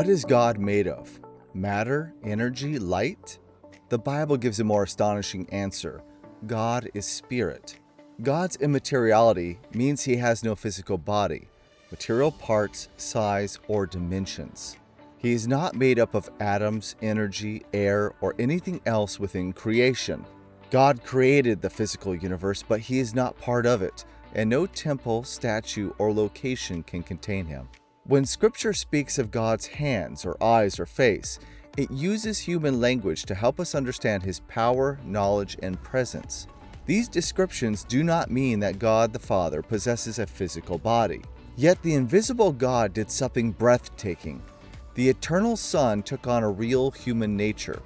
What is God made of? Matter, energy, light? The Bible gives a more astonishing answer. God is spirit. God's immateriality means he has no physical body, material parts, size, or dimensions. He is not made up of atoms, energy, air, or anything else within creation. God created the physical universe, but he is not part of it, and no temple, statue, or location can contain him. When Scripture speaks of God's hands or eyes or face, it uses human language to help us understand his power, knowledge, and presence. These descriptions do not mean that God the Father possesses a physical body. Yet the invisible God did something breathtaking. The eternal Son took on a real human nature.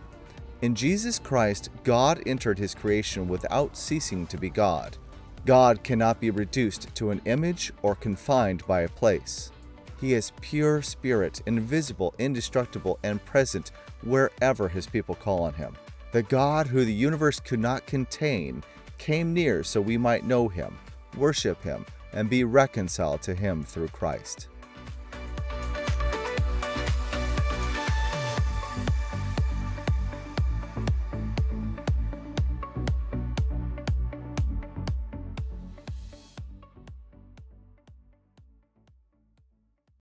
In Jesus Christ, God entered his creation without ceasing to be God. God cannot be reduced to an image or confined by a place. He is pure spirit, invisible, indestructible, and present wherever his people call on him. The God who the universe could not contain came near so we might know him, worship him, and be reconciled to him through Christ.